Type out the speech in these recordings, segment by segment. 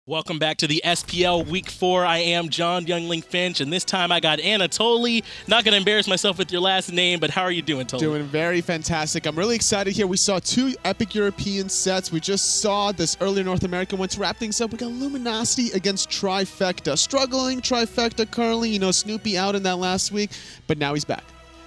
Welcome back to the SPL Week 4. I am John Youngling Finch, and this time I got Anatoly. Not going to embarrass myself with your last name, but how are you doing, Toly? Doing very fantastic. I'm really excited here. We saw two epic European sets. We just saw this earlier North American one. To wrap things up, we got Luminosity against Trifecta. Struggling Trifecta currently. You know, Snoopy out in that last week, but now he's back.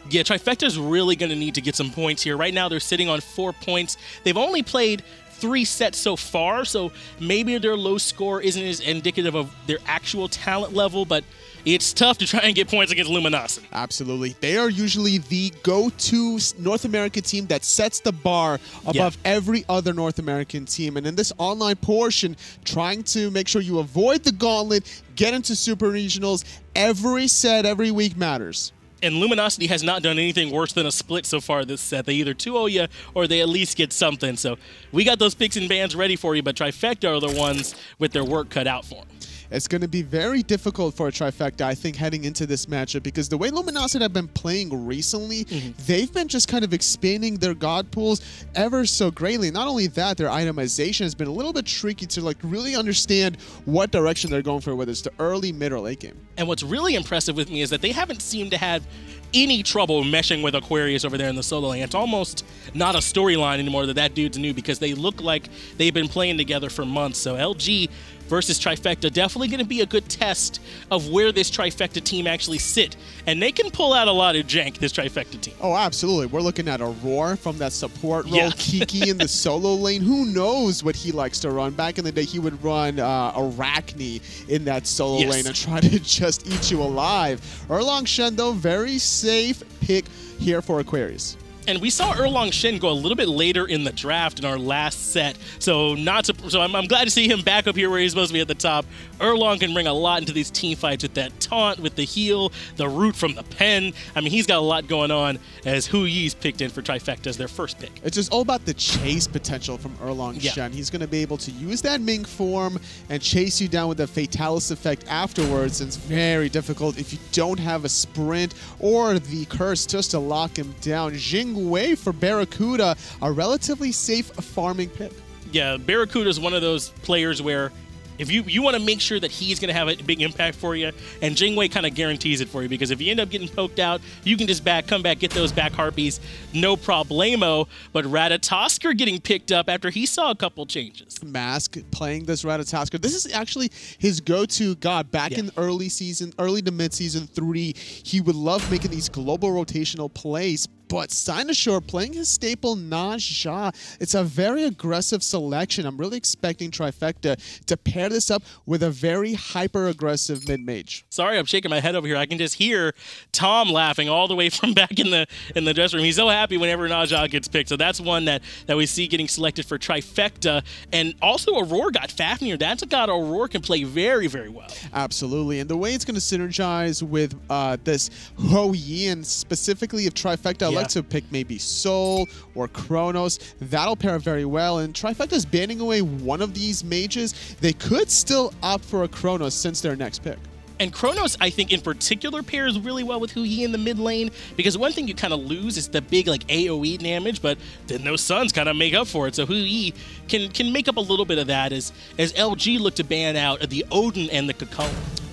Yeah, Trifecta's really going to need to get some points here. Right now, they're sitting on 4 points. They've only played 3 sets so far, so maybe their low score isn't as indicative of their actual talent level, but it's tough to try and get points against Luminosity. Absolutely. They are usually the go-to North American team that sets the bar above every other North American team. And in this online portion, trying to make sure you avoid the gauntlet, get into Super Regionals, every set, every week matters. And Luminosity has not done anything worse than a split so far this set. They either 2-0 you or they at least get something. So we got those picks and bans ready for you, but Trifecta are the ones with their work cut out for them. It's going to be very difficult for a Trifecta, I think, heading into this matchup, because the way Luminosity have been playing recently, they've been just kind of expanding their god pools ever so greatly. Not only that, their itemization has been a little bit tricky to really understand what direction they're going for, whether it's the early, mid, or late game. And what's really impressive with me is that they haven't seemed to have any trouble meshing with Aquarius over there in the solo lane. It's almost not a storyline anymore that dude's new, because they look like they've been playing together for months. So LG versus Trifecta, definitely going to be a good test of where this Trifecta team actually sit. And they can pull out a lot of jank, this Trifecta team. Oh, absolutely. We're looking at Aror from that support role. Kiki in the solo lane. Who knows what he likes to run? Back in the day, he would run Arachne in that solo lane and try to just eat you alive. Erlang Shen, though, very safe pick here for Aquarius. And we saw Erlang Shen go a little bit later in the draft in our last set, so I'm glad to see him back up here where he's supposed to be at the top. Erlang can bring a lot into these team fights with that taunt, with the heal, the root from the pen. I mean, he's got a lot going on, as Huyi's picked in for Trifecta as their first pick. It's just all about the chase potential from Erlang Shen. He's going to be able to use that Ming form and chase you down with the Fatalis effect afterwards. And it's very difficult if you don't have a sprint or the curse just to lock him down. Jing way for BaRRaCCuDDa, a relatively safe farming pick. Yeah, BaRRaCCuDDa is one of those players where if you want to make sure that he's going to have a big impact for you, and Jingwei kind of guarantees it for you, because if you end up getting poked out, you can just come back, get those back harpies, no problemo. But Ratatoskr getting picked up after he saw a couple changes. Mask playing this Ratatoskr. This is actually his go-to god. Back in early to mid-season 3, he would love making these global rotational plays. But Cynosure playing his staple Naja. It's a very aggressive selection. I'm really expecting Trifecta to pair this up with a very hyper-aggressive mid-mage. Sorry, I'm shaking my head over here. I can just hear Tom laughing all the way from back in the dressing room. He's so happy whenever Naja gets picked. So that's one that we see getting selected for Trifecta. And also Aror got Fafnir. That's a god Aror can play very, very well. Absolutely. And the way it's going to synergize with this Hurriwind, and specifically if Trifecta, to pick maybe Soul or Chronos. That'll pair very well. And Trifecta's banning away one of these mages. They could still opt for a Chronos since their next pick. And Chronos, I think, in particular, pairs really well with Huyi in the mid lane, because one thing you kind of lose is the big AoE damage, but then those suns kind of make up for it. So Huyi can make up a little bit of that as LG look to ban out the Odin and the Kakao.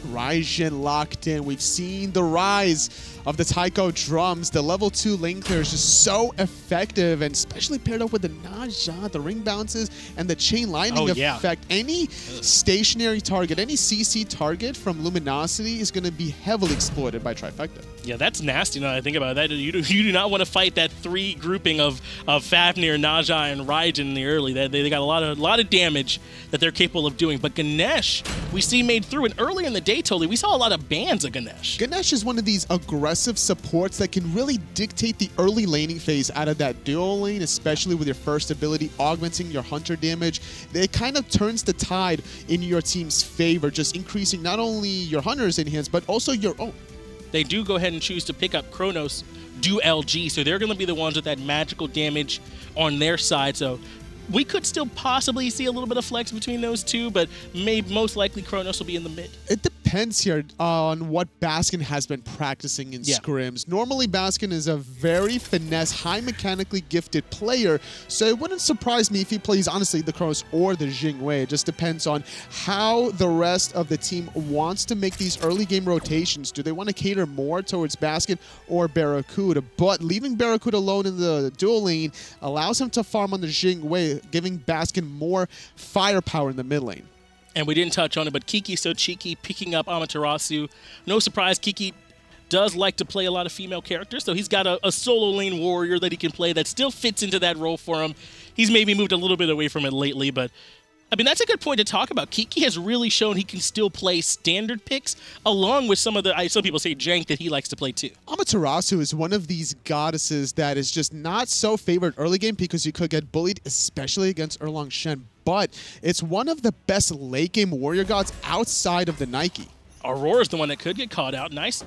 Raijin locked in. We've seen the rise of the Taiko drums. The level 2 lane clear is just so effective, and especially paired up with the Naja, the ring bounces, and the chain lightning effect. Any stationary target, any CC target from Luminosity is going to be heavily exploited by Trifecta. Yeah, that's nasty now that I think about that. You do not want to fight that 3 grouping of Fafnir, Naja, and Raijin in the early. They got a lot of damage that they're capable of doing. But Ganesh, we see made through, and early in the day, Toly, we saw a lot of bans of Ganesh. Ganesh is one of these aggressive supports that can really dictate the early laning phase out of that dual lane, especially with your first ability augmenting your hunter damage. It kind of turns the tide in your team's favor, just increasing not only your hunters in hands, but also your own. They do go ahead and choose to pick up Chronos, do LG, so they're going to be the ones with that magical damage on their side. So we could still possibly see a little bit of flex between those two, but most likely Chronos will be in the mid. It depends depends here on what Baskin has been practicing in scrims. Normally, Baskin is a very finesse, high mechanically gifted player, so it wouldn't surprise me if he plays, honestly, the Chronos or the Jing way. It just depends on how the rest of the team wants to make these early game rotations. Do they want to cater more towards Baskin or BaRRaCCuDDa? But leaving BaRRaCCuDDa alone in the dual lane allows him to farm on the Jing way, giving Baskin more firepower in the mid lane. And we didn't touch on it, but KikiSoCheeky picking up Amaterasu. No surprise, Kiki does like to play a lot of female characters, so he's got a solo lane warrior that he can play that still fits into that role for him. He's maybe moved a little bit away from it lately, but I mean, that's a good point to talk about. Kiki has really shown he can still play standard picks, along with some of the, some people say, jank that he likes to play too. Amaterasu is one of these goddesses that is just not so favored early game because you could get bullied, especially against Erlang Shen. But it's one of the best late game warrior gods outside of the Nike. Aror is the one that could get caught out. Nice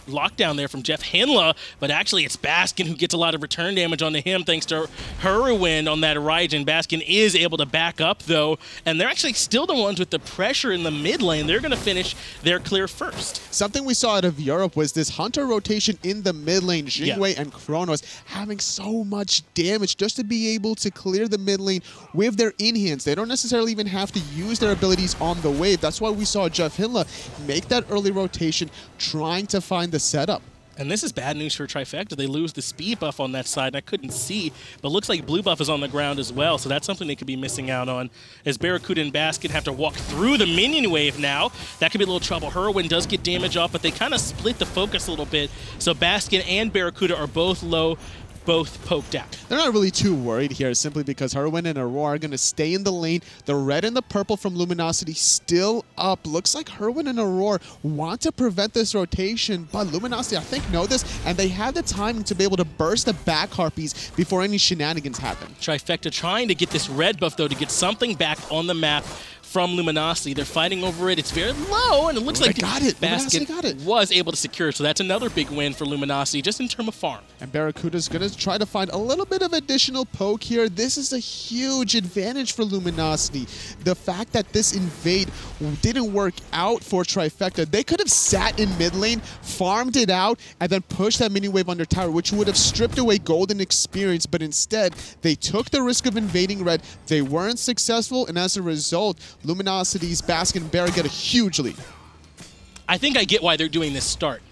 lockdown there from JeffHindla, but actually it's Baskin who gets a lot of return damage onto him thanks to Hurriwind on that Raijin. Baskin is able to back up though, and they're actually still the ones with the pressure in the mid lane. They're going to finish their clear first. Something we saw out of Europe was this Hunter rotation in the mid lane, Jingwei and Chronos having so much damage just to be able to clear the mid lane with their in-hands. They don't necessarily even have to use their abilities on the wave. That's why we saw JeffHindla make that early rotation, trying to find the setup. And this is bad news for Trifecta. They lose the speed buff on that side, and I couldn't see, but looks like blue buff is on the ground as well, so that's something they could be missing out on. As BaRRaCCuDDa and Baskin have to walk through the minion wave now, that could be a little trouble. Hurriwind does get damage off, but they kind of split the focus a little bit, so Baskin and BaRRaCCuDDa are both low, both poked out. They're not really too worried here simply because Hurriwind and Aror are going to stay in the lane. The red and the purple from Luminosity still up. Looks like Hurriwind and Aror want to prevent this rotation, but Luminosity, I think, know this, and they have the timing to be able to burst the back Harpies before any shenanigans happen. Trifecta trying to get this red buff, though, to get something back on the map from Luminosity. They're fighting over it. It's very low, and it looks like Baskin was able to secure it. So that's another big win for Luminosity, just in terms of farm. And BaRRaCCuDDa's going to try to find a little bit of additional poke here. This is a huge advantage for Luminosity. The fact that this invade didn't work out for Trifecta, they could have sat in mid lane, farmed it out, and then pushed that mini wave under tower, which would have stripped away golden experience, but instead, they took the risk of invading red. They weren't successful, and as a result, Luminosity's Baskin and BaRRa get a huge lead. I think I get why they're doing this start.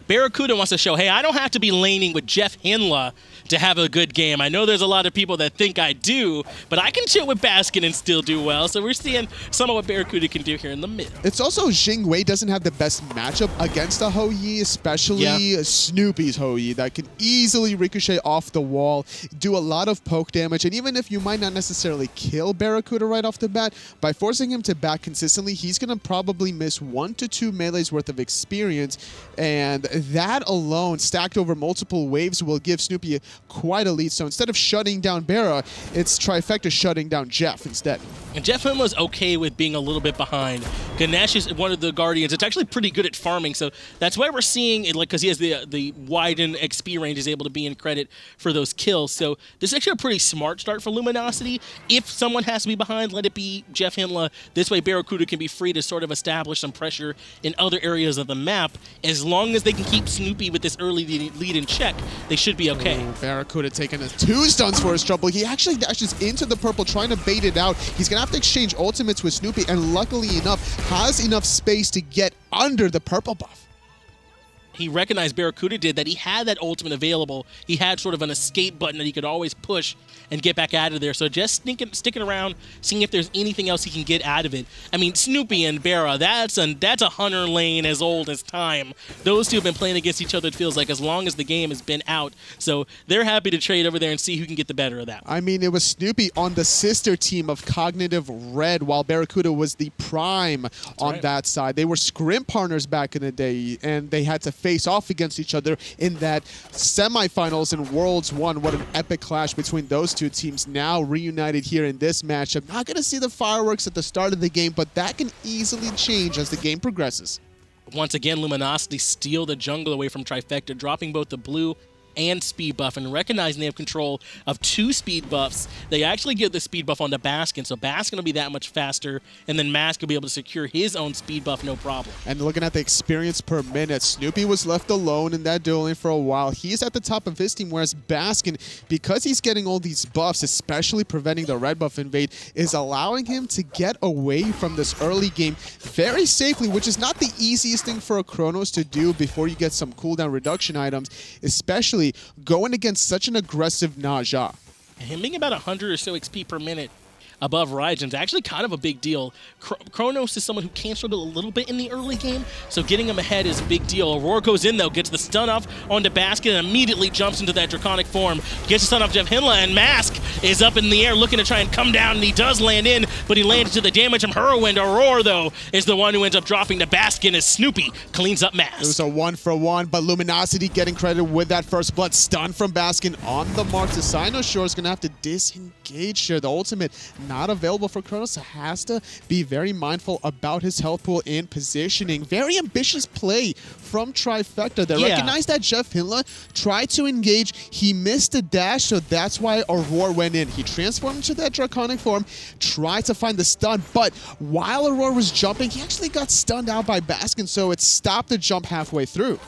BaRRaCCuDDa wants to show, hey, I don't have to be laning with JeffHindla to have a good game. I know there's a lot of people that think I do, but I can chill with Baskin and still do well. So we're seeing some of what BaRRaCCuDDa can do here in the mid. It's also Jingwei doesn't have the best matchup against a Hou-Yi, especially Snoopy's Hou-Yi that can easily ricochet off the wall, do a lot of poke damage, and even if you might not necessarily kill BaRRaCCuDDa right off the bat, by forcing him to back consistently, he's going to probably miss 1 to 2 melees worth of experience, and that alone, stacked over multiple waves, will give Snoopy quite a lead. So instead of shutting down BaRRa, it's Trifecta shutting down Jeff instead. And JeffHindla's okay with being a little bit behind. Ganesha is one of the Guardians. It's actually pretty good at farming, so that's why we're seeing it, like, because he has the widened XP range, is able to be in credit for those kills. So this is actually a pretty smart start for Luminosity. If someone has to be behind, let it be JeffHindla. This way BaRRaCCuDDa can be free to sort of establish some pressure in other areas of the map. As long as they can keep Snoopy with this early lead in check, they should be okay. BaRRaCCuDDa taking 2 stuns for his trouble. He actually dashes into the purple, trying to bait it out. He's going to have to exchange ultimates with Snoopy, and luckily enough, has enough space to get under the purple buff. He recognized, BaRRaCCuDDa did, that he had that ultimate available. He had sort of an escape button that he could always push and get back out of there. So just sticking around, seeing if there's anything else he can get out of it. I mean, Snoopy and BaRRa, that's a hunter lane as old as time. Those two have been playing against each other, it feels like, as long as the game has been out. So they're happy to trade over there and see who can get the better of that. I mean, it was Snoopy on the sister team of Cognitive Red, while BaRRaCCuDDa was the prime on that side. They were scrim partners back in the day, and they had to face off against each other in that semifinals in Worlds 1. What an epic clash between those two teams, now reunited here in this matchup. Not going to see the fireworks at the start of the game, but that can easily change as the game progresses. Once again, Luminosity steal the jungle away from Trifecta, dropping both the blue and speed buff, and recognizing they have control of 2 speed buffs, they actually give the speed buff onto Baskin, so Baskin will be that much faster, and then Mask will be able to secure his own speed buff no problem. And looking at the experience per minute, Snoopy was left alone in that dueling for a while. He's at the top of his team, whereas Baskin, because he's getting all these buffs, especially preventing the red buff invade, is allowing him to get away from this early game very safely, which is not the easiest thing for a Chronos to do before you get some cooldown reduction items, especially going against such an aggressive Naja. And him being about 100 or so XP per minute above Raijin is actually kind of a big deal. Chronos is someone who can struggle a little bit in the early game, so getting him ahead is a big deal. Aror goes in, though, gets the stun off onto Baskin, and immediately jumps into that draconic form. Gets the stun off JeffHindla, and Mask is up in the air looking to try and come down, and he does land in, but he lands to the damage from Hurriwind. Aror, though, is the one who ends up dropping to Baskin as Snoopy cleans up Mask. It was a 1-for-1, but Luminosity getting credit with that first blood stun from Baskin on the mark to Cynosure is going to have to disengage here. The ultimate not available for Chronos, so has to be very mindful about his health pool and positioning. Very ambitious play from Trifecta. They recognize that JeffHindla tried to engage. He missed a dash, so that's why Aror went in. He transformed into that draconic form, tried to find the stun, but while Aror was jumping, he actually got stunned out by Baskin, so it stopped the jump halfway through.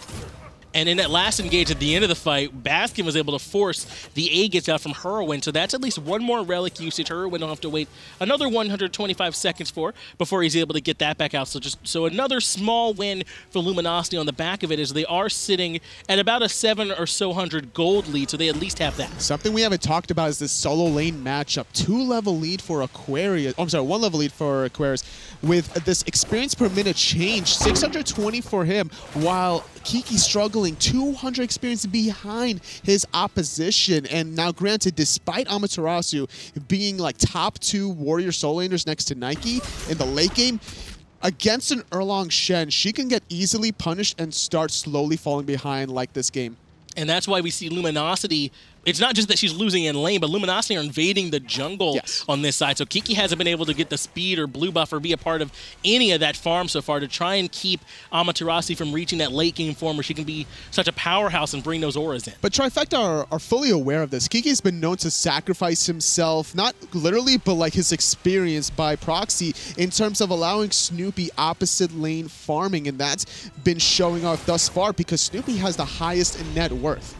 And in that last engage at the end of the fight, Baskin was able to force the Aegis out from Hurriwind, so that's at least one more relic usage. Hurriwind will have to wait another 125 seconds before he's able to get that back out. So another small win for Luminosity on the back of it, as they are sitting at about a 700 or so gold lead, so they at least have that. Something we haven't talked about is this solo lane matchup. 2-level lead for Aquarius. Oh, I'm sorry, 1-level lead for Aquarius. With this experience per minute change, 620 for him, while Kiki struggling 200 experience behind his opposition. And now granted, despite Amaterasu being like top 2 warrior solo laners next to Nike in the late game, against an Erlang Shen, she can get easily punished and start slowly falling behind like this game. And that's why we see Luminosity. It's not just that she's losing in lane, but Luminosity are invading the jungle on this side. So Kiki hasn't been able to get the speed or blue buff or be a part of any of that farm so far to try and keep Amaterasu from reaching that late game form where she can be such a powerhouse and bring those auras in. But Trifecta are fully aware of this. Kiki's been known to sacrifice himself, not literally, but like his experience by proxy in terms of allowing Snoopy opposite lane farming, and that's been showing off thus far because Snoopy has the highest net worth.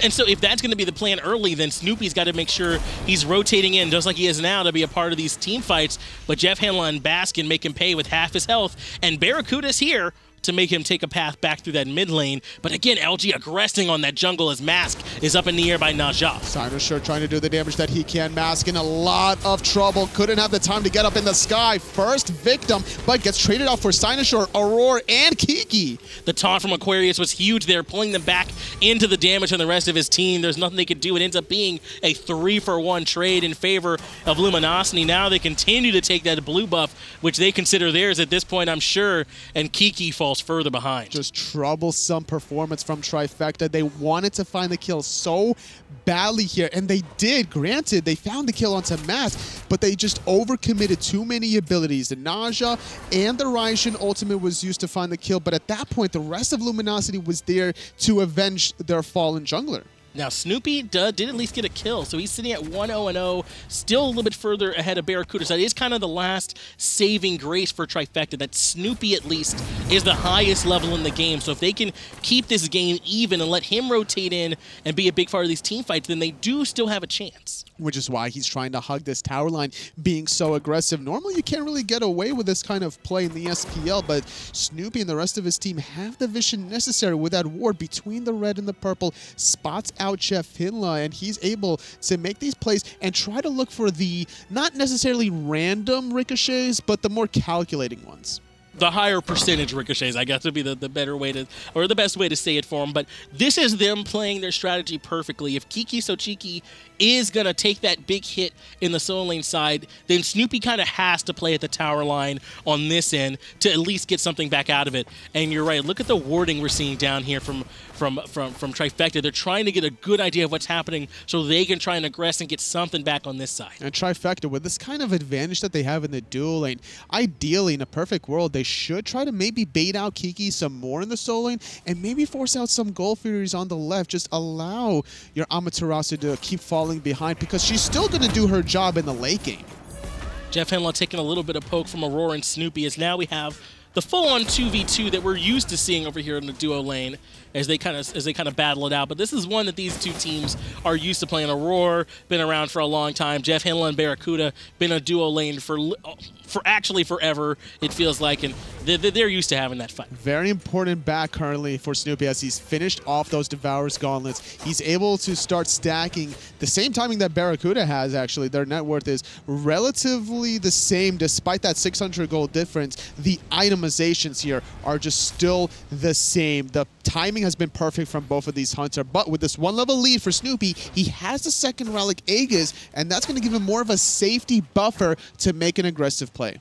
And so if that's going to be the plan early, then Snoopy's got to make sure he's rotating in just like he is now to be a part of these team fights. But JeffHindla and Baskin make him pay with half his health. And BaRRaCCuDDa's here to make him take a path back through that mid lane. But again, LG aggressing on that jungle as Mask is up in the air by Naja. Cynosure trying to do the damage that he can. Mask in a lot of trouble. Couldn't have the time to get up in the sky. First victim, but gets traded out for Cynosure, Aror, and Kiki. The taunt from Aquarius was huge there, pulling them back into the damage on the rest of his team. There's nothing they could do. It ends up being a 3-for-1 trade in favor of Luminosity. Now they continue to take that blue buff, which they consider theirs at this point, I'm sure, and Kiki falls further behind. Just troublesome performance from Trifecta. They wanted to find the kill so badly here, and they did. Granted, they found the kill onto Mask, but they just overcommitted too many abilities. The Naja and the Raijin ultimate was used to find the kill, but at that point, the rest of Luminosity was there to avenge their fallen jungler. Now, Snoopy did at least get a kill, so he's sitting at 1-0-0, still a little bit further ahead of BaRRaCCuDDa. So that is kind of the last saving grace for Trifecta, that Snoopy at least is the highest level in the game. So if they can keep this game even and let him rotate in and be a big part of these team fights, then they do still have a chance. Which is why he's trying to hug this tower line, being so aggressive. Normally, you can't really get away with this kind of play in the SPL, but Snoopy and the rest of his team have the vision necessary with that ward between the red and the purple, spots out JeffHindla, and he's able to make these plays and try to look for the not necessarily random ricochets, but the more calculating ones. The higher percentage ricochets, I guess, would be the better way to, or the best way to say it for them. But this is them playing their strategy perfectly. If KikiSoCheeky is going to take that big hit in the solo lane side, then Snoopy kind of has to play at the tower line on this end to at least get something back out of it. And you're right, look at the warding we're seeing down here from Trifecta. They're trying to get a good idea of what's happening so they can try and aggress and get something back on this side. And Trifecta, with this kind of advantage that they have in the dual lane, ideally, in a perfect world, they should try to maybe bait out Kiki some more in the solo lane and maybe force out some Gold Furies on the left. Just allow your Amaterasu to keep falling behind because she's still going to do her job in the late game. JeffHindla taking a little bit of poke from Aror and Snoopy as now we have the full-on 2v2 that we're used to seeing over here in the duo lane as they kind of battle it out. But this is one that these two teams are used to playing. Aror been around for a long time. JeffHindla and BaRRaCCuDDa been a duo lane for actually forever, it feels like, and they're used to having that fight. Very important back currently for Snoopy as he's finished off those Devourer's Gauntlets. He's able to start stacking the same timing that BaRRaCCuDDa has, actually. Their net worth is relatively the same despite that 600 gold difference. The itemizations here are just still the same. The timing has been perfect from both of these Hunter, but with this one level lead for Snoopy, he has the second Relic Aegis, and that's going to give him more of a safety buffer to make an aggressive play.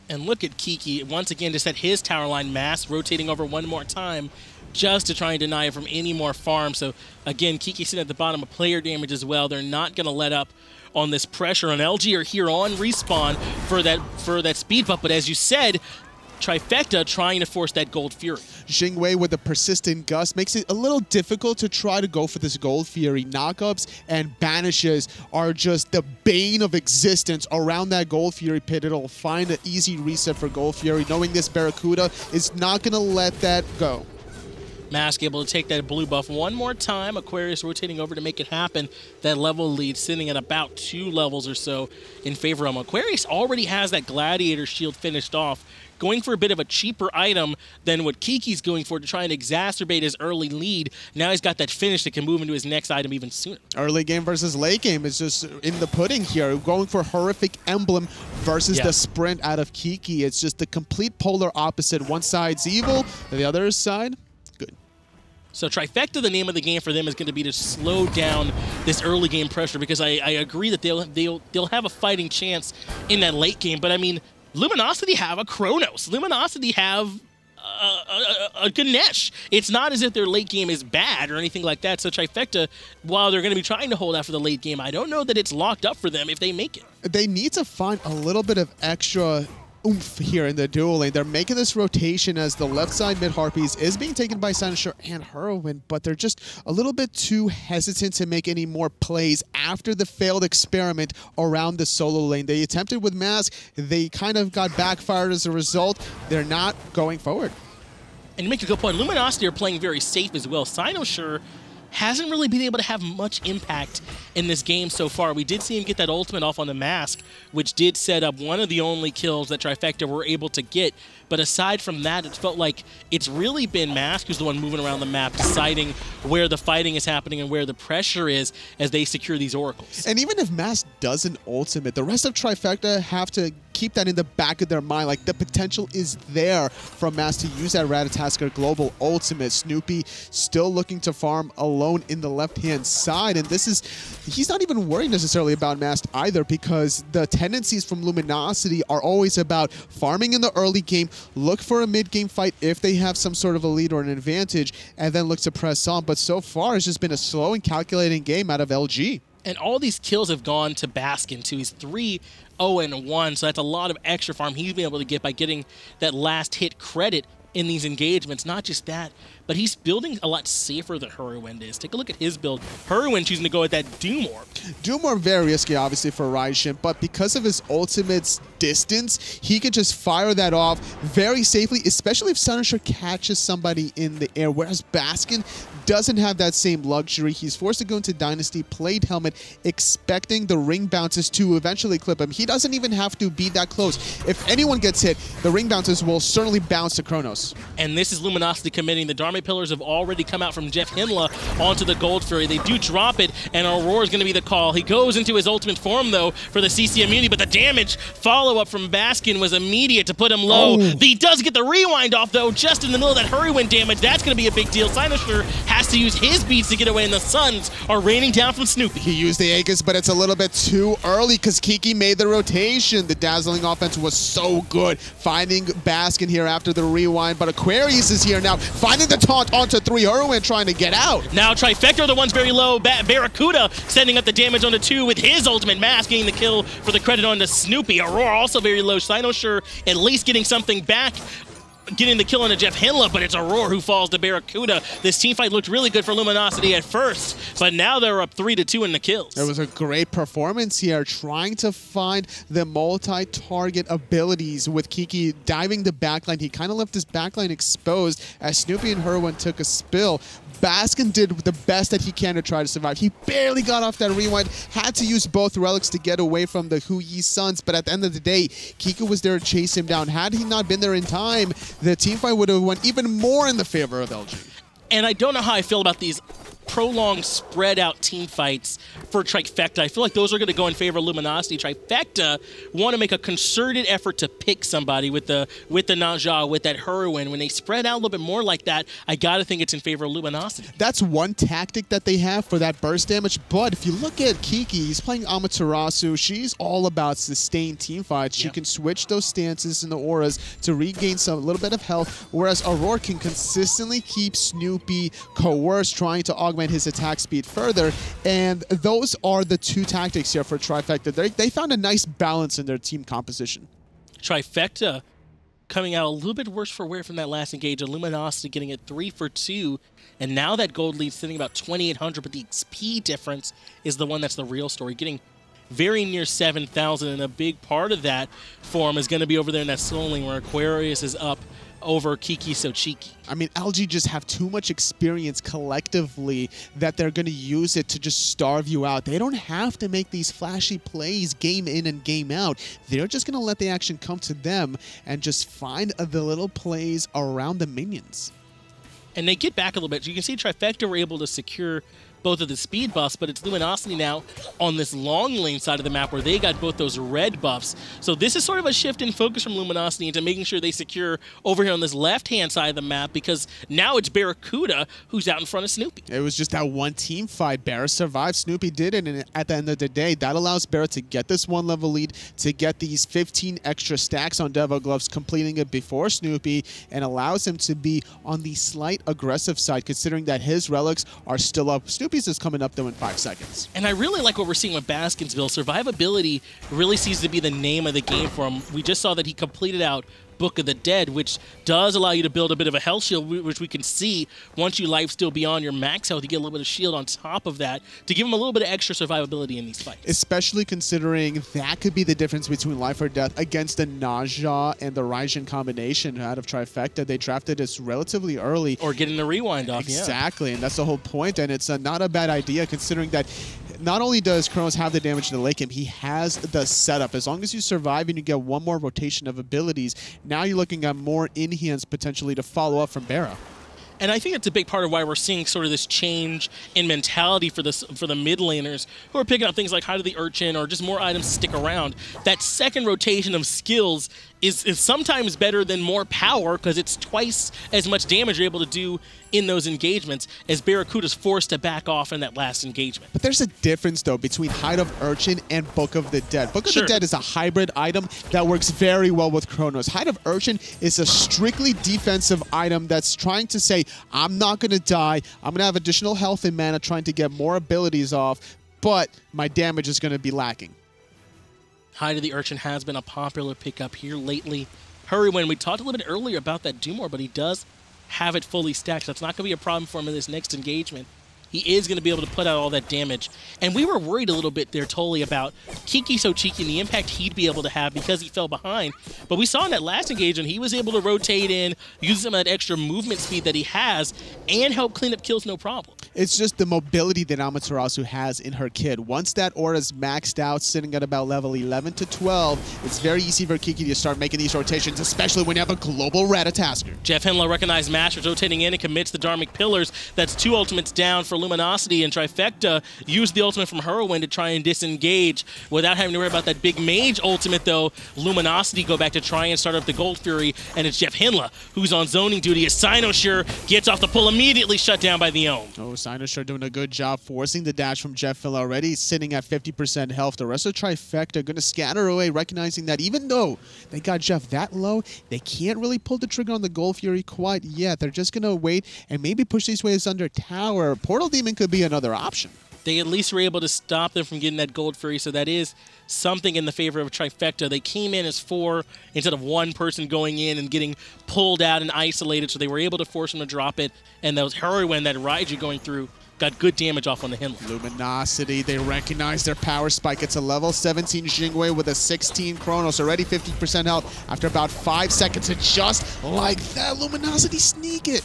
And look at Kiki, once again, just at his tower line, Mass rotating over one more time just to try and deny it from any more farm. So, again, Kiki sitting at the bottom of player damage as well. They're not going to let up on this pressure. And LG are here on respawn for that speed buff. But as you said, Trifecta trying to force that Gold Fury. Jing with the persistent gust makes it a little difficult to try to go for this Gold Fury. Knockups and banishes are just the bane of existence around that Gold Fury pit. It'll find an easy reset for Gold Fury. Knowing this, BaRRaCCuDDa is not going to let that go. Mask able to take that blue buff one more time. Aquarius rotating over to make it happen. That level lead sitting at about 2 levels or so in favor of him. Aquarius already has that Gladiator shield finished off, going for a bit of a cheaper item than what Kiki's going for to try and exacerbate his early lead. Now he's got that finish that can move into his next item even sooner. Early game versus late game is just in the pudding here. Going for Horrific Emblem versus the sprint out of Kiki. It's just the complete polar opposite. One side's evil, the other side, good. So Trifecta, the name of the game for them is going to be to slow down this early game pressure, because I agree that they'll have a fighting chance in that late game. But I mean, Luminosity have a Chronos. Luminosity have a Ganesha. It's not as if their late game is bad or anything like that. So Trifecta, while they're going to be trying to hold out for the late game, I don't know that it's locked up for them if they make it. They need to find a little bit of extra oomph here in the dual lane. They're making this rotation as the left side mid Harpies is being taken by Cynosure and Hurriwind, but they're just a little bit too hesitant to make any more plays after the failed experiment around the solo lane. They attempted with Mask, they kind of got backfired as a result. They're not going forward. And you make a good point. Luminosity are playing very safe as well. Cynosure hasn't really been able to have much impact in this game so far. We did see him get that ultimate off on the Mask, which did set up one of the only kills that Trifecta were able to get. But aside from that, it felt like it's really been Mask who's the one moving around the map, deciding where the fighting is happening and where the pressure is as they secure these oracles. And even if Mask doesn't ultimate, the rest of Trifecta have to keep that in the back of their mind. Like, the potential is there for Mask to use that Ratatoskr global ultimate. Snoopy still looking to farm alone in the left-hand side. And this is, he's not even worried necessarily about Mask either, because the tendencies from Luminosity are always about farming in the early game, look for a mid-game fight if they have some sort of a lead or an advantage, and then look to press on. But so far, it's just been a slow and calculating game out of LG. And all these kills have gone to Baskin, too. He's 3-0-1, so that's a lot of extra farm he's been able to get by getting that last hit credit in these engagements. Not just that, but he's building a lot safer than Hurriwind is. Take a look at his build. Hurriwind choosing to go with that Doom Orb. Doom Orb very risky, obviously, for Raijin, but because of his ultimate's distance, he can just fire that off very safely, especially if Cynosure catches somebody in the air, whereas Baskin doesn't have that same luxury. He's forced to go into Dynasty, played Helmet, expecting the ring bounces to eventually clip him. He doesn't even have to be that close. If anyone gets hit, the ring bounces will certainly bounce to Chronos. And this is Luminosity committing. The Dharma Pillars have already come out from JeffHindla onto the Gold Fury. They do drop it, and Aurora is going to be the call. He goes into his ultimate form, though, for the CC immunity, but the damage follow-up from Baskin was immediate to put him low. He does get the rewind off, though, just in the middle of that Hurriwind damage. That's going to be a big deal. Cynosure has to use his beats to get away, and the Suns are raining down from Snoopy. He used the Aegis, but it's a little bit too early because Kiki made the rotation. The dazzling offense was so good, finding Baskin here after the rewind, but Aquarius is here now, finding the taunt onto 3 Hurriwind, trying to get out. Now Trifecta are the ones very low. BaRRaCCuDDa sending up the damage onto 2 with his ultimate mask, getting the kill for the credit onto Snoopy. Aror also very low. Cynosure at least getting something back, getting the kill on JeffHindla, but it's Aror who falls to BaRRaCCuDDa. This teamfight looked really good for Luminosity at first, but now they're up 3-2 in the kills. It was a great performance here, trying to find the multi-target abilities with Kiki diving the backline. He kind of left his backline exposed as Snoopy and Hurriwind took a spill. Baskin did the best that he can to try to survive. He barely got off that rewind, had to use both relics to get away from the Hu-Yi Suns, but at the end of the day, Kiki was there to chase him down. Had he not been there in time, the teamfight would have went even more in the favor of LG. And I don't know how I feel about these prolonged, spread-out team fights for Trifecta. I feel like those are going to go in favor of Luminosity. Trifecta want to make a concerted effort to pick somebody with the Naja, with that Hurriwind. When they spread out a little bit more like that, I got to think it's in favor of Luminosity. That's one tactic that they have for that burst damage, but if you look at Kiki, he's playing Amaterasu. She's all about sustained team fights. She can switch those stances and the auras to regain a little bit of health, whereas Aror can consistently keep Snoopy coerced, trying to augment his attack speed further, and those are the two tactics here for Trifecta. They found a nice balance in their team composition. Trifecta coming out a little bit worse for wear from that last engage, and Luminosity getting it 3 for 2, and now that gold lead's sitting about 2,800, but the XP difference is the one that's the real story, getting very near 7,000, and a big part of that for him is going to be over there in that solo lane where Aquarius is up over KikiSoCheeky. I mean, LG just have too much experience collectively that they're going to use it to just starve you out. They don't have to make these flashy plays game in and game out. They're just going to let the action come to them and just find the little plays around the minions. And they get back a little bit. You can see Trifecta were able to secure both of the speed buffs, but it's Luminosity now on this long lane side of the map where they got both those red buffs. So this is sort of a shift in focus from Luminosity into making sure they secure over here on this left-hand side of the map, because now it's BaRRaCCuDDa who's out in front of Snoopy. It was just that one team fight. BaRRa survived, Snoopy did it, and at the end of the day, that allows BaRRa to get this 1-level lead, to get these 15 extra stacks on Devo Gloves, completing it before Snoopy, and allows him to be on the slight aggressive side, considering that his relics are still up. Snoopy's is coming up, though, in 5 seconds. And I really like what we're seeing with Baskin's build. Survivability really seems to be the name of the game for him. We just saw that he completed out Book of the Dead, which does allow you to build a bit of a health shield, which we can see once you life steal beyond your max health, you get a little bit of shield on top of that to give him a little bit of extra survivability in these fights. Especially considering that could be the difference between life or death against the Naja and the Raijin combination out of Trifecta. They drafted this relatively early. Or getting the rewind off, Exactly, and that's the whole point, and it's not a bad idea considering that not only does Chronos have the damage to the late game, he has the setup. As long as you survive and you get one more rotation of abilities, now you're looking at more in-hands potentially to follow up from BaRRa. And I think that's a big part of why we're seeing sort of this change in mentality for the mid laners who are picking up things like Hi to the Urchin or just more items to stick around. That second rotation of skills is sometimes better than more power, because it's twice as much damage you're able to do in those engagements, as BaRRaCCuDDa's forced to back off in that last engagement. But there's a difference, though, between Hide of Urchin and Book of the Dead. Book of the Dead is a hybrid item that works very well with Chronos. Hide of Urchin is a strictly defensive item that's trying to say, I'm not going to die, I'm going to have additional health and mana trying to get more abilities off, but my damage is going to be lacking. Hide of the Urchin has been a popular pickup here lately. Hurriwind, we talked a little bit earlier about that Doomor, but he does have it fully stacked, so it's not going to be a problem for him in this next engagement. He is going to be able to put out all that damage. And we were worried a little bit there, totally, about KikiSoCheeky and the impact he'd be able to have because he fell behind. But we saw in that last engagement, he was able to rotate in, use some of that extra movement speed that he has, and help clean up kills no problem. It's just the mobility that Amaterasu has in her kit. Once that aura is maxed out, sitting at about level 11 to 12, it's very easy for Kiki to start making these rotations, especially when you have a global Ratatoskr. JeffHindla recognized Masters rotating in and commits the Dharmic Pillars. That's 2 ultimates down for for Luminosity, and Trifecta used the ultimate from Hurriwind to try and disengage without having to worry about that big mage ultimate, though. Luminosity go back to try and start up the Gold Fury, and it's JeffHindla who's on zoning duty as Cynosure gets off the pull, immediately shut down by the Ohm. Oh, Cynosure doing a good job forcing the dash from JeffHindla, already sitting at 50% health. The rest of Trifecta going to scatter away, recognizing that even though they got Jeff that low, they can't really pull the trigger on the Gold Fury quite yet. They're just going to wait and maybe push these waves under tower. Portal Demon could be another option. They at least were able to stop them from getting that Gold Fury, so that is something in the favor of Trifecta. They came in as 4 instead of 1 person going in and getting pulled out and isolated, so they were able to force them to drop it, and that was Hurriwind, that Raijin going through, got good damage off on the Hindla. Luminosity, they recognize their power spike. It's a level 17 Jing with a 16 Chronos, already 50% health after about 5 seconds, and just like that, Luminosity sneak it.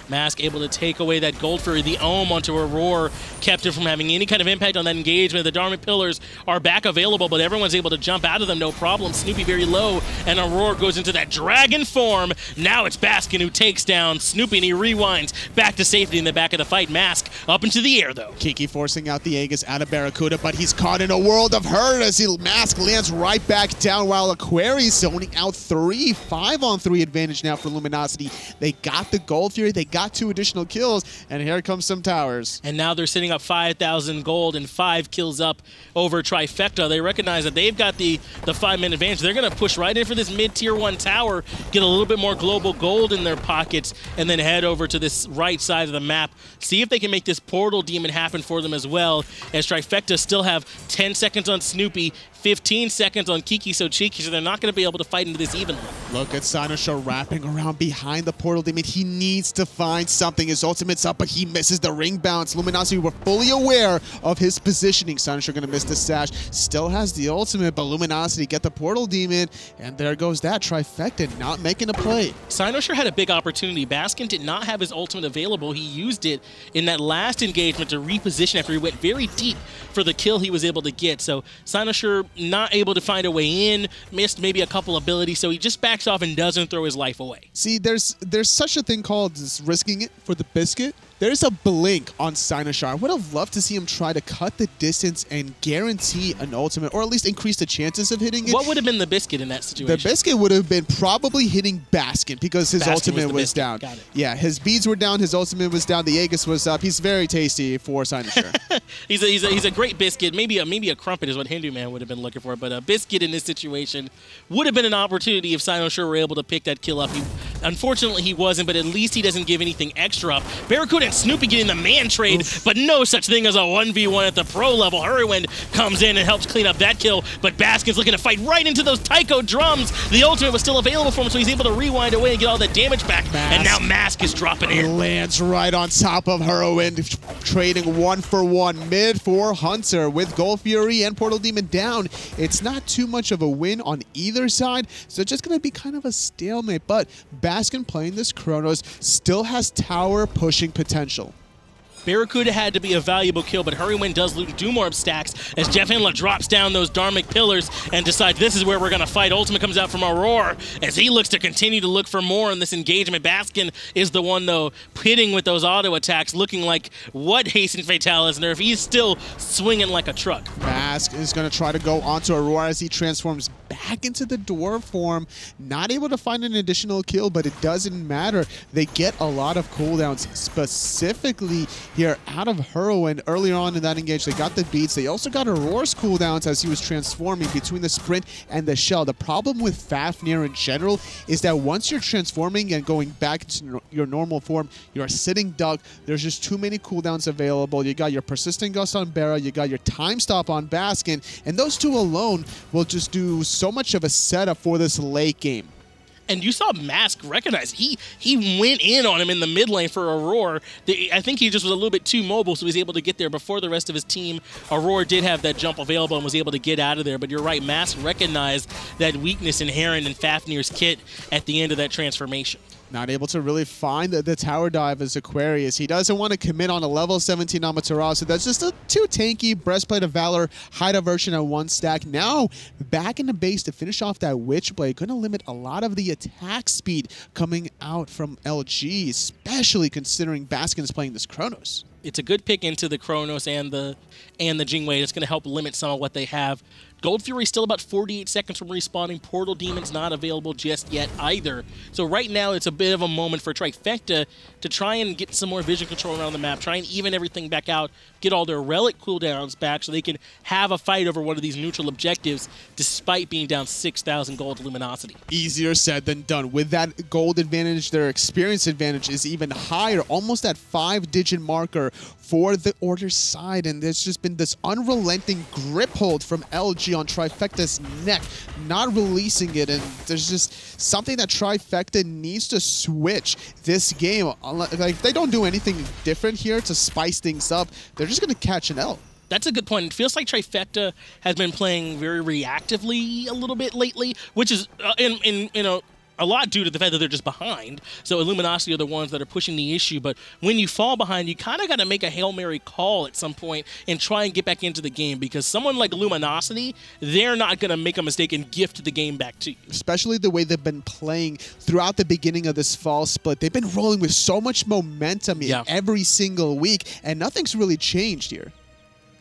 Mask able to take away that Gold Fury. The Ohm onto Aror kept it from having any kind of impact on that engagement. The Dharmic Pillars are back available, but everyone's able to jump out of them, no problem. Snoopy very low, and Aror goes into that dragon form. Now it's Baskin who takes down Snoopy, and he rewinds back to safety in the back of the fight. Mask up into the air, though. Kiki forcing out the Aegis out of BaRRaCCuDDa, but he's caught in a world of hurt as Mask lands right back down, while Aquarius zoning out 3. 5-on-3 advantage now for Luminosity. They got the Gold Fury, they got 2 additional kills, and here comes some towers. And now they're sitting up 5,000 gold and 5 kills up over Trifecta. They recognize that they've got the 5-minute advantage. They're going to push right in for this mid-tier 1 tower, get a little bit more global gold in their pockets, and then head over to this right side of the map. See if they can make this Portal Demon happen for them as well, as Trifecta still have 10 seconds on Snoopy, 15 seconds on KikiSoCheeky, so they're not going to be able to fight into this evenly. Look at Cynosure wrapping around behind the Portal Demon. He needs to find something. His ultimate's up, but he misses the ring bounce. Luminosity were fully aware of his positioning. Cynosure going to miss the sash. Still has the ultimate, but Luminosity get the Portal Demon, and there goes that. Trifecta not making a play. Cynosure had a big opportunity. Baskin did not have his ultimate available. He used it in that last engagement to reposition after he went very deep for the kill he was able to get. So Cynosure not able to find a way in, missed maybe a couple abilities, so he just backs off and doesn't throw his life away. See, there's such a thing called risking it for the biscuit. There's a blink on Cynosure. I would have loved to see him try to cut the distance and guarantee an ultimate, or at least increase the chances of hitting it. What would have been the biscuit in that situation? The biscuit would have been probably hitting Baskin, because his ultimate was down. Got it. Yeah, his beads were down, his ultimate was down, the Aegis was up. He's very tasty for Cynosure. he's a great biscuit. Maybe a crumpet is what Hindu Man would have been looking for, but a biscuit in this situation would have been an opportunity if Cynosure were able to pick that kill up. Unfortunately, he wasn't, but at least he doesn't give anything extra up. BaRRaCCuDDa and Snoopy getting the man trade, but no such thing as a 1v1 at the pro level. Hurriwind comes in and helps clean up that kill, but Baskin's looking to fight right into those Taiko drums. The ultimate was still available for him, so he's able to rewind away and get all that damage back. And now Mask is dropping in. Lands right on top of Hurriwind, trading 1-for-1 mid for Hunter with Gold Fury and Portal Demon down. It's not too much of a win on either side, so it's just going to be kind of a stalemate, but Baskin playing this Chronos still has tower pushing potential. BaRRaCCuDDa had to be a valuable kill, but Hurriwind does do more stacks as JeffHindla drops down those Dharmic Pillars and decides this is where we're going to fight. Ultimate comes out from Aror as he looks to continue to look for more in this engagement. Baskin is the one, though, hitting with those auto attacks, looking like what Hasten Fatalis nerf. He's still swinging like a truck. Mask is going to try to go onto Aror as he transforms back into the dwarf form. Not able to find an additional kill, but it doesn't matter. They get a lot of cooldowns, specifically here out of Hurriwind earlier on in that engage. They got the beats. They also got Aror's cooldowns as he was transforming between the sprint and the shell. The problem with Fafnir in general is that once you're transforming and going back to your normal form, you're a sitting duck. There's just too many cooldowns available. You got your Persistent Gust on BaRRa, you got your Time Stop on Baskin, and those two alone will just do so much of a setup for this late game. And you saw Mask recognize. He went in on him in the mid lane for Aror. I think he just was a little bit too mobile, so he was able to get there before the rest of his team. Aror did have that jump available and was able to get out of there. But you're right, Mask recognized that weakness inherent in Fafnir's kit at the end of that transformation. Not able to really find the tower dive as Aquarius. He doesn't want to commit on a level 17 Amaterasu. That's just a too tanky Breastplate of Valor Hydra version at 1 stack. Now, back in the base to finish off that Witchblade. Going to limit a lot of the attack speed coming out from LG, especially considering Baskin is playing this Chronos. It's a good pick into the Chronos and the Jing Wei. It's going to help limit some of what they have. Gold Fury still about 48 seconds from respawning. Portal Demon's not available just yet either. So right now it's a bit of a moment for Trifecta to try and get some more vision control around the map, try and even everything back out, get all their relic cooldowns back so they can have a fight over one of these neutral objectives despite being down 6,000 gold to Luminosity. Easier said than done. With that gold advantage, their experience advantage is even higher, almost that 5-digit marker for the Order side, and there's just been this unrelenting grip hold from LG on Trifecta's neck, not releasing it, and there's just something that Trifecta needs to switch this game. Like, if they don't do anything different here to spice things up, they're just going to catch an L. That's a good point. It feels like Trifecta has been playing very reactively a little bit lately, which is a lot due to the fact that they're just behind. So Luminosity are the ones that are pushing the issue. But when you fall behind, you kind of got to make a Hail Mary call at some point and try and get back into the game, because someone like Luminosity, they're not going to make a mistake and gift the game back to you. Especially the way they've been playing throughout the beginning of this fall split. They've been rolling with so much momentum every single week, and nothing's really changed here.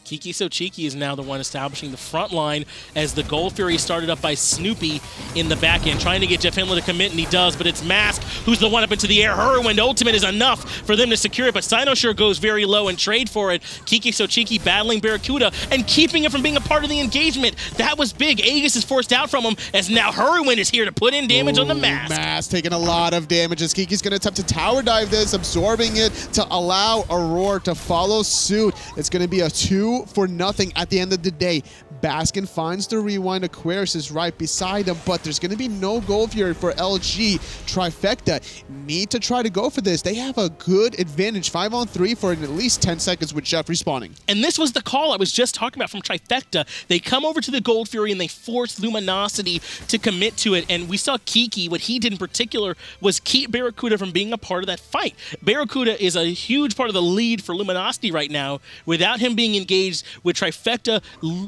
KikiSoCheeky is now the one establishing the front line as the Gold Fury started up by Snoopy in the back end, trying to get JeffHindla to commit, and he does, but it's Mask who's the one up into the air. Hurriwind ultimate is enough for them to secure it, but Cynosure goes very low and trade for it. KikiSoCheeky battling BaRRaCCuDDa and keeping him from being a part of the engagement. That was big. Aegis is forced out from him as now Hurriwind is here to put in damage on the Mask. Mask taking a lot of damage as Kiki's going to attempt to tower dive this, absorbing it to allow Aror to follow suit. It's going to be a 2-for-0 at the end of the day. Baskin finds the rewind. Aquarius is right beside him, but there's going to be no Gold Fury for LG. Trifecta need to try to go for this. They have a good advantage, 5-on-3 for at least 10 seconds with Jeff respawning. And this was the call I was just talking about from Trifecta. They come over to the Gold Fury and they force Luminosity to commit to it. And we saw Kiki, what he did in particular was keep BaRRaCCuDDa from being a part of that fight. BaRRaCCuDDa is a huge part of the lead for Luminosity right now. Without him being engaged, with Trifecta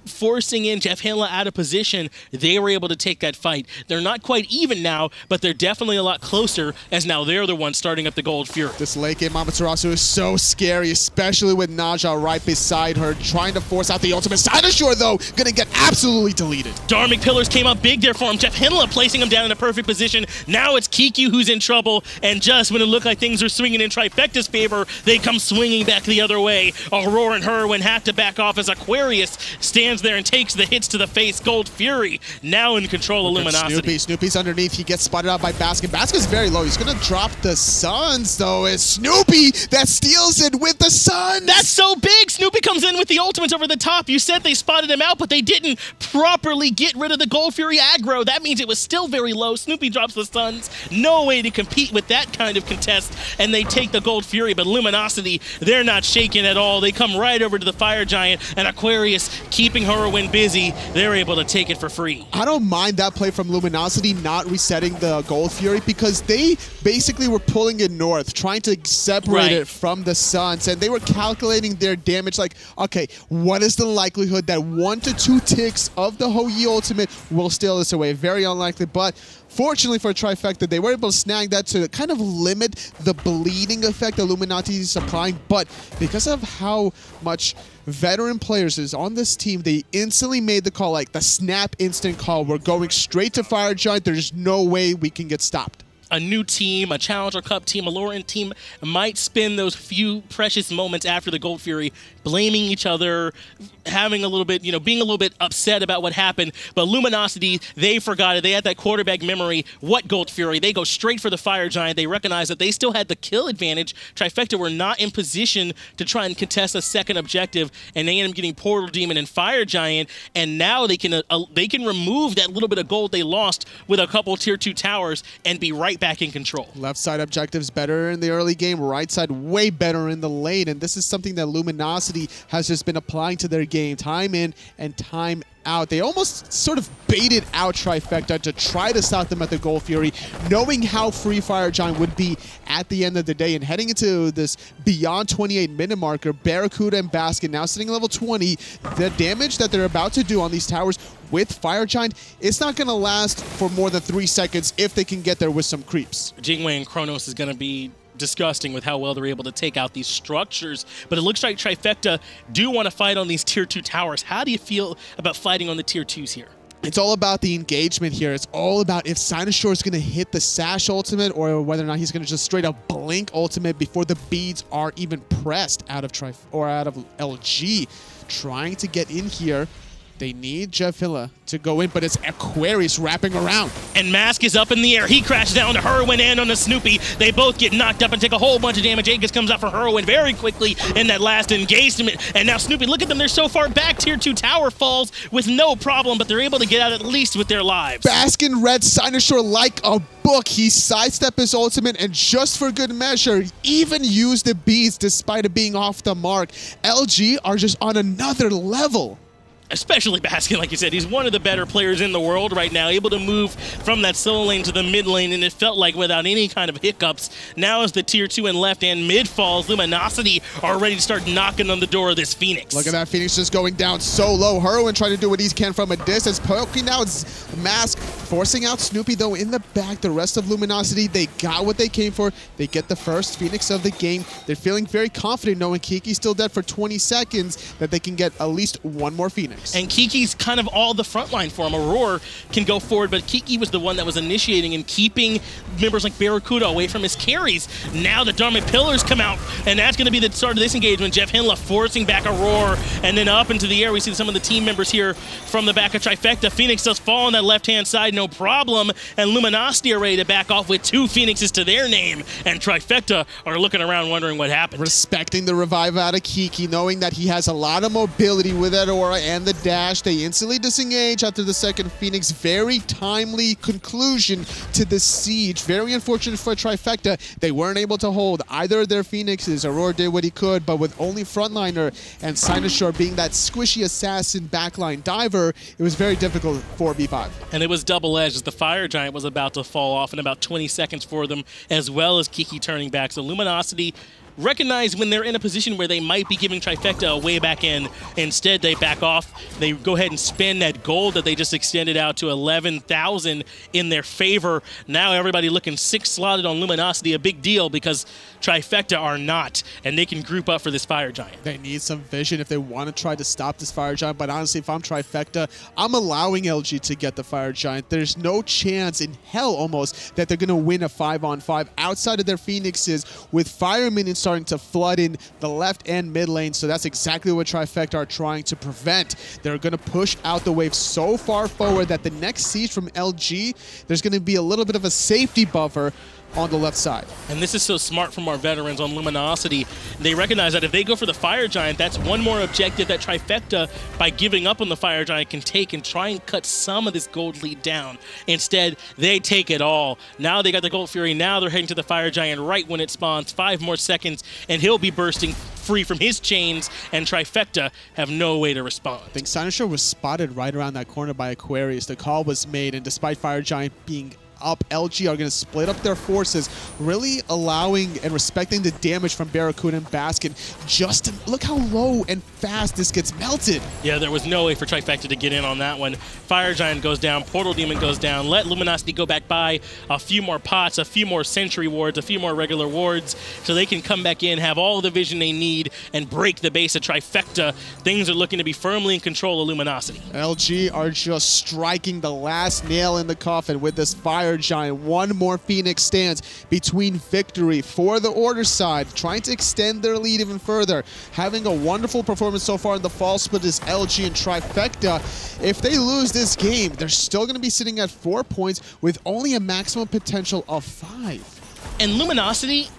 forcing in JeffHindla out of position, they were able to take that fight. They're not quite even now, but they're definitely a lot closer, as now they're the ones starting up the Gold Fury. This late game Amaterasu is so scary, especially with Naja right beside her, trying to force out the ultimate. Cynosure, though, gonna get absolutely deleted. Dharmic Pillars came up big there for him. JeffHindla placing him down in a perfect position. Now it's Kiki who's in trouble, and just when it looked like things are swinging in Trifecta's favor, they come swinging back the other way. Aurora and Hurriwind have to back off as Aquarius stands there and takes the hits to the face. Gold Fury now in control of Luminosity. Snoopy's underneath. He gets spotted out by Baskin. Baskin's very low. He's going to drop the Suns, though. It's Snoopy that steals it with the Suns. That's so big. Snoopy comes in with the ultimates over the top. You said they spotted him out, but they didn't properly get rid of the Gold Fury aggro. That means it was still very low. Snoopy drops the Suns. No way to compete with that kind of contest, and they take the Gold Fury, but Luminosity, they're not shaken at all. They come right over to the Fire Giant, and Aquarius keeping Hurriwind busy. They're able to take it for free. I don't mind that play from Luminosity not resetting the Gold Fury, because they basically were pulling it north, trying to separate it from the Suns, and they were calculating their damage like, okay, what is the likelihood that 1 to 2 ticks of the Hou-Yi ultimate will steal this away? Very unlikely, but fortunately for Trifecta, they were able to snag that to kind of limit the bleeding effect that Luminosity is applying, but because of how much veteran players is on this team, they instantly made the call, like the snap instant call. We're going straight to Fire Giant. There's no way we can get stopped. A new team, a Challenger Cup team, a lower-end team might spend those few precious moments after the Gold Fury blaming each other, having a little bit, being a little bit upset about what happened. But Luminosity, they forgot it. They had that quarterback memory. What Gold Fury? They go straight for the Fire Giant. They recognize that they still had the kill advantage. Trifecta were not in position to try and contest a second objective, and they end up getting Portal Demon and Fire Giant, and now they can remove that little bit of gold they lost with a couple Tier 2 towers and be right back in control. Left side objectives better in the early game, right side way better in the late, and this is something that Luminosity has just been applying to their game time in and time out. They almost sort of baited out Trifecta to try to stop them at the Gold Fury, knowing how free Fire Giant would be at the end of the day. And heading into this beyond 28-minute marker, BaRRaCCuDDa and Baskin now sitting at level 20. The damage that they're about to do on these towers with Fire Giant, it's not going to last for more than 3 seconds if they can get there with some creeps. Jing and Chronos is going to be disgusting with how well they're able to take out these structures, but it looks like Trifecta do want to fight on these tier 2 towers. How do you feel about fighting on the tier 2s here? It's all about the engagement here. It's all about if Cynosure is going to hit the Sash ultimate or whether or not he's going to just straight up blink ultimate before the beads are even pressed out of LG. Trying to get in here. They need JeffHindla to go in, but it's Aquarius wrapping around. And Mask is up in the air. He crashes down to Hurriwind and on the Snoopy. They both get knocked up and take a whole bunch of damage. Aegis comes out for Hurriwind very quickly in that last engagement. And now Snoopy, look at them. They're so far back. Tier 2 tower falls with no problem, but they're able to get out at least with their lives. Baskin read Cynosure like a book. He sidestepped his ultimate, and just for good measure, even used the beads despite it being off the mark. LG are just on another level. Especially Baskin, like you said, he's one of the better players in the world right now, able to move from that solo lane to the mid lane, and it felt like without any kind of hiccups. Now as the tier 2 and left and mid falls, Luminosity are ready to start knocking on the door of this Phoenix. Look at that Phoenix just going down so low. Hurriwind trying to do what he can from a distance, poking out Mask, forcing out Snoopy though in the back. The rest of Luminosity, they got what they came for. They get the first Phoenix of the game. They're feeling very confident knowing Kiki's still dead for 20 seconds, that they can get at least one more Phoenix. And Kiki's kind of all the front line for him. Aror can go forward, but Kiki was the one that was initiating and keeping members like BaRRaCCuDDa away from his carries. Now the Dharma Pillars come out, and that's going to be the start of this engagement. JeffHindla forcing back Aror, and then up into the air. We see some of the team members here from the back of Trifecta. Phoenix does fall on that left-hand side, no problem, and Luminosity are ready to back off with 2 Phoenixes to their name, and Trifecta are looking around wondering what happened. Respecting the revive out of Kiki, knowing that he has a lot of mobility with that aura and the dash. They instantly disengage after the second Phoenix. Very timely conclusion to the siege. Very unfortunate for Trifecta. They weren't able to hold either of their Phoenixes. Aror did what he could, but with only Frontliner and Cynosure being that squishy assassin backline diver, it was very difficult 4v5. And it was double-edged as the Fire Giant was about to fall off in about 20 seconds for them, as well as Kiki turning back. So Luminosity recognize when they're in a position where they might be giving Trifecta a way back in. Instead, they back off. They go ahead and spend that gold that they just extended out to 11,000 in their favor. Now everybody looking 6-slotted on Luminosity, a big deal because Trifecta are not, and they can group up for this Fire Giant. They need some vision if they want to try to stop this Fire Giant, but honestly, if I'm Trifecta, I'm allowing LG to get the Fire Giant. There's no chance in hell almost that they're going to win a 5-on-5 outside of their Phoenixes with Fire Minions starting to flood in the left and mid lane, so that's exactly what Trifecta are trying to prevent. They're going to push out the wave so far forward that the next siege from LG, there's going to be a little bit of a safety buffer on the left side. And this is so smart from our veterans on Luminosity. They recognize that if they go for the Fire Giant, that's one more objective that Trifecta, by giving up on the Fire Giant, can take and try and cut some of this gold lead down. Instead, they take it all. Now they got the Gold Fury. Now they're heading to the Fire Giant right when it spawns. 5 more seconds, and he'll be bursting free from his chains, and Trifecta have no way to respond. I think Cynosure was spotted right around that corner by Aquarius. The call was made, and despite Fire Giant being up, LG are going to split up their forces, really allowing and respecting the damage from BaRRaCCuDDa and Baskin. Just to look how low and fast this gets melted. Yeah, there was no way for Trifecta to get in on that one. Fire Giant goes down, Portal Demon goes down, let Luminosity go back by a few more pots, a few more Sentry wards, a few more regular wards, so they can come back in, have all the vision they need, and break the base of Trifecta. Things are looking to be firmly in control of Luminosity. LG are just striking the last nail in the coffin with this Fire Giant. One more Phoenix stands between victory for the Order side, trying to extend their lead even further. Having a wonderful performance so far in the fall split is LG and Trifecta. If they lose this game, they're still going to be sitting at 4 points with only a maximum potential of 5. And Luminosity,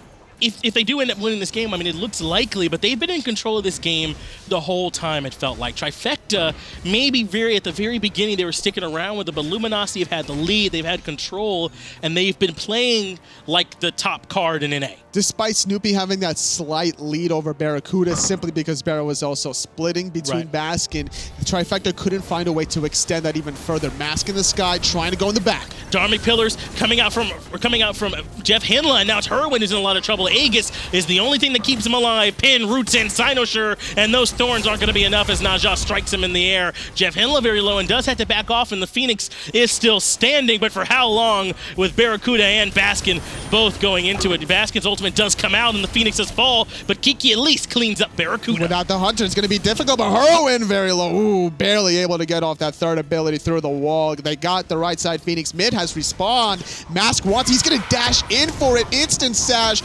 if they do end up winning this game, I mean, it looks likely, but they've been in control of this game the whole time, it felt like. Trifecta, maybe at the very beginning, they were sticking around with it, but Luminosity have had the lead, they've had control, and they've been playing like the top card in NA. Despite Snoopy having that slight lead over BaRRaCCuDDa, simply because BaRRa was also splitting between Baskin, Trifecta couldn't find a way to extend that even further. Mask in the sky, trying to go in the back. Dharmic Pillars coming out from JeffHindla, and now it's Hurriwind who's in a lot of trouble. Aegis is the only thing that keeps him alive. Pin, roots in, Cynosure, and those thorns aren't going to be enough as Naja strikes him in the air. JeffHindla very low and does have to back off, and the Phoenix is still standing, but for how long with BaRRaCCuDDa and Baskin both going into it? Baskin's ultimate does come out and the Phoenixes fall, but Kiki at least cleans up BaRRaCCuDDa. Without the Hunter, it's going to be difficult, but Hurriwind very low. Ooh, barely able to get off that third ability through the wall. They got the right side. Phoenix mid has respawned. Mask wants, he's going to dash in for it. Instant sash,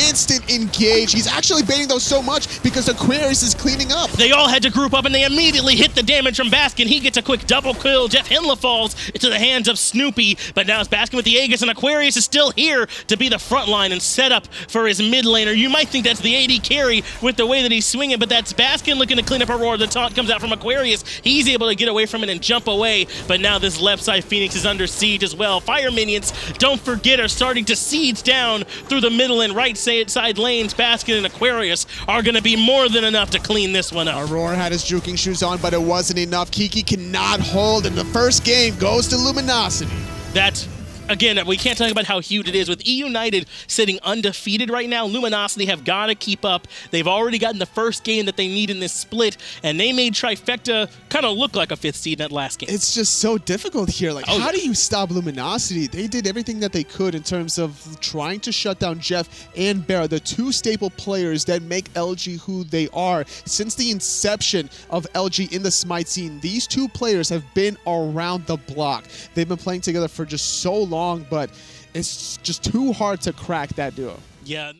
instant engage. He's actually baiting those so much because Aquarius is cleaning up. They all had to group up and they immediately hit the damage from Baskin. He gets a quick double kill. JeffHindla falls into the hands of Snoopy, but now it's Baskin with the Aegis, and Aquarius is still here to be the front line and set up for his mid laner. You might think that's the AD carry with the way that he's swinging, but that's Baskin looking to clean up Aror. The taunt comes out from Aquarius. He's able to get away from it and jump away, but now this left side Phoenix is under siege as well. Fire minions, don't forget, are starting to siege down through the middle and right side lanes. Baskin and Aquarius are going to be more than enough to clean this one up. Aror had his juking shoes on, but it wasn't enough. Kiki cannot hold, and the first game goes to Luminosity. That's again, we can't talk about how huge it is. With E United sitting undefeated right now, Luminosity have got to keep up. They've already gotten the first game that they need in this split, and they made Trifecta kind of look like a 5th seed in that last game. It's just so difficult here. Like, how do you stop Luminosity? They did everything that they could in terms of trying to shut down Jeff and BaRRa, the two staple players that make LG who they are. Since the inception of LG in the Smite scene, these two players have been around the block. They've been playing together for just so long, but it's just too hard to crack that duo. Yeah.